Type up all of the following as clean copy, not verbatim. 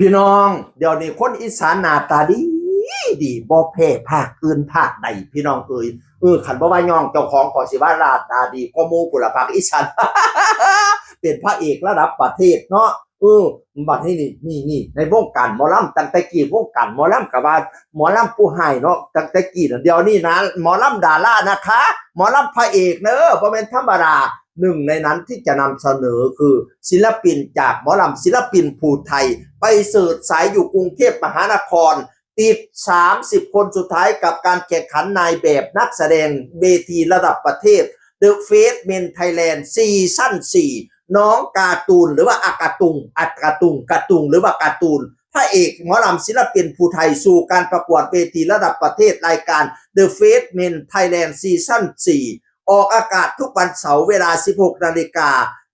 พี่น้องเดี๋ยวนี้คนอีสานหน้าตาดีบ่แพ้ภาคอื่นภาคใดพี่น้องขันบ่ว่าย่องเจ้าของก็สิว่าหน้าตาดีกว่าหมู่พุ่นล่ะภาคอีสานเป็นพระเอกระดับประเทศเนาะบัดนี้นี่ในวงการหมอลำตั้งแต่กี้วงการหมอลำก็ว่าหมอลำผู้ให้เนาะตั้งแต่กี้เดี๋ยวนี้นะหมอลำดารานะคะหมอลำพระเอกเด้อบ่แม่นธรรมดาหนึ่งในนั้นที่จะนำเสนอคือศิลปินจากหมอลำศิลปินภูไทยไปเสิร์ชสายอยู่กรุงเทพมหานครติด30คนสุดท้ายกับการแข่งขันนายแบบนักแสดงเวทีระดับประเทศ The Face Men Thailand ซีซั่น4น้องการ์ตูนหรือว่าอากาตุงหรือว่าการ์ตูนพระเอกหมอลำศิลปินภูไทยสู่การประกวดเวทีระดับประเทศรายการ The Face Men Thailand ซีซั่น4ออกอากาศทุกวันเสาร์เวลา 16 นาฬิกา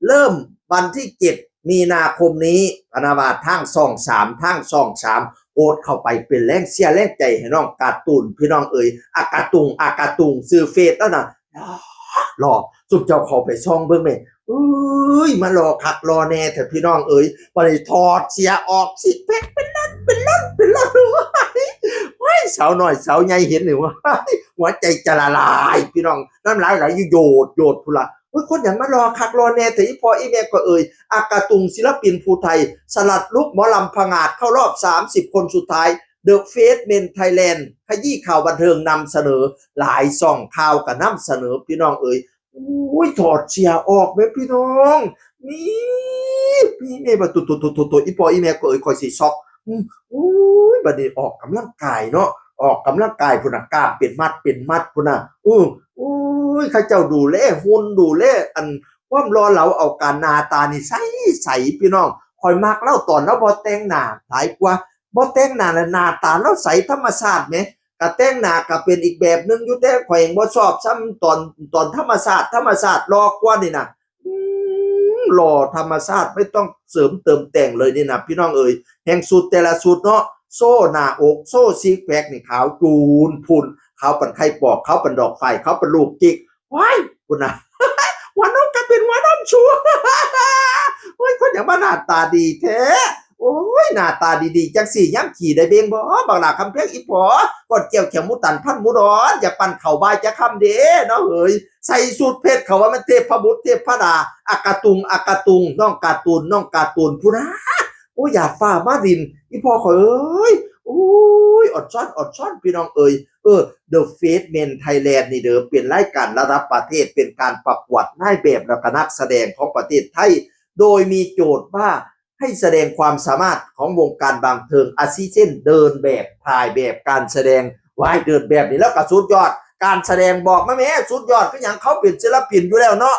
เริ่มวันที่ 7 มีนาคมนี้พนาวาทางช่อง3โอดเข้าไปเป็นแรงเชียร์แรงใจให้น้องการ์ตูนพี่น้องอากาตุงซื้อเฟซแล้วนะรอสุดเจ้าเข้าไปช่องเบิ่งแม่มารอคักรอแน่เถอะพี่น้องบ่ได้ถอดเสียออกสิแพ็คเป็นล้นว้ายสาวน้อยสาวใหญ่เห็นนี่ว่าหัวใจจะละลายพี่น้องน้ำลายไหลอยู่โยดพุ่นล่ะคนอย่างมารอคักรอแน่แต่อีพออีแม่ก็อากาตุงศิลปินภูไทยสลัดลุกหมอลำผงาดเข้ารอบ30คนสุดท้าย The Face Men Thailand ขยี้ข่าวบันเทิงนำเสนอหลายช่องข่าวก็นำเสนอพี่น้องถอดเสียออกแม่พี่น้องนี่พี่แม่บ่ตุอีพออีแม่ก็คอยสิช็อกบัดนี้ออกกำลังกายเนาะออกกำลังกายพุ่นน่ะกล้ามเป็นมัดพุ่นน่ะเขาเจ้าดูแลหุ่นดูแลอันความรอเหลาเอาการหน้าตานี่ใสพี่น้องคอยมักเล่าตอนแล้วบ่แต่งหน้าหลายกว่าบ่แต่งหน้าแล้วหน้าตาเราใสธรรมชาติแหมก็แต่งหน้าก็เป็นอีกแบบนึงอยู่แต่ข่อยยังบ่ชอบซ้ำตอนธรรมชาติรอกว่านี่น่ะหล่อธรรมชาติไม่ต้องเสริมเติมแต่งเลยนี่นะพี่น้องแห่งสุดแต่ละสุดเนาะโซ่หน้าอกโซ่ซิกแพคนี่ขาวจูนพุ่นขาวเป็นไข่ปอกขาวเป็นดอกไฟขาวเป็นลูกจิกว้ายคุณนะวันน้องก็เป็นวันน้องชัวคนอย่างมาหน้าตาดีแท้หน้าตาดีๆจังสี่ย้ำขี่ได้เบงบ่บางหลาคำเพลงอีพอกดเกี่ยวเขียวมุตันพันมุดอนอย่าปั่นเข่าบายจะคำเด้เนาะใส่สูตรเพชรเขาว่ามันเทพบุตรเทพดาอากาตุงน้องการ์ตูนผู้นะอยากฝ่ามาดินอีพอขอดช้อนพี่น้องThe Face Men Thailand นี่เด้อเป็นรายการระดับประเทศเป็นการประกวดนายแบบและนักแสดงของประเทศไทยโดยมีโจทย์ว่าให้แสดงความสามารถของวงการบันเทิงอาทิเช่นเดินแบบถ่ายแบบการแสดงเดินแบบนี่แล้วก็สุดยอดการแสดงบอกมาแม่สุดยอดก็อย่างเขาเป็นศิลปินอยู่แล้วเนาะ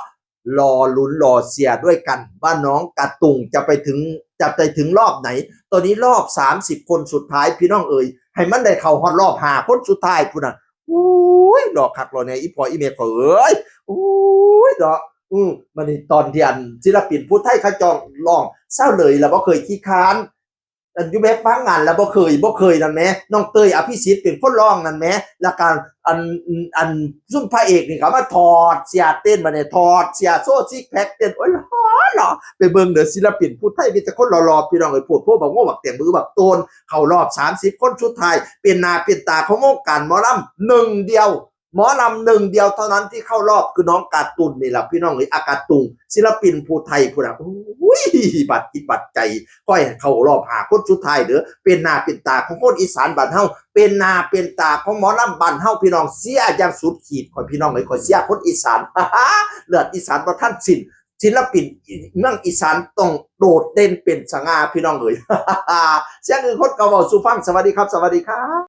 รอลุ้นรอเชียร์ด้วยกันว่าน้องการ์ตุงจะไปถึงรอบไหนตอนนี้รอบ30คนสุดท้ายพี่น้องให้มันได้เข้าฮอดรอบ5คนสุดท้ายพุ่นน่ะดอกคักรอแน่อีพออีเมฆดอกมันนี่ตอนที่อันศิลปินผู้ไทยเขาจองร้องเศร้าเลยแล้วบ่เคยขี้ค้านอันอยู่แม่ฟังงานแล้วบ่เคยนั่นแหมน้องเตยอภิสิทธิ์เป็นคนร้องนั่นแหมแล้วการอันซุ่มพระเอกนี่เขามาถอดเสียเต้นมาเนี่ยถอดเสียโซ่ซิกแพคเต้นหรอไปเบิ่งเด้อศิลปินผู้ไทยมีแต่คนหล่อๆพี่น้องพูดพวกบักโง่บักเตียงมือบักโตนเข้ารอบ30คนสุดท้ายเป็นหน้าเป็นตาของวงการหมอลำหนึ่งเดียวเท่านั้นที่เข้ารอบคือน้องการ์ตูนนี่แหละพี่น้องอากาตุงศิลปินภูไทยพุ่นน่ะบัดจิตบัดใจค่อยเข้ารอบ5คนสุดท้ายเด้อเป็นหน้าเป็นตาของคนอีสานบ้านเฮาเป็นหน้าเป็นตาของหมอลำบ้านเฮาพี่น้องเสียอย่างสุดขีดข่อยพี่น้องข่อยเสียคนอีสานเลือดอีสานบ่ทันสิ้นศิลปินเมืองอีสานต้องโดดเด่นเป็นสง่าพี่น้องเสียงคนเก่าเว้าสู่ฟังสวัสดีครับ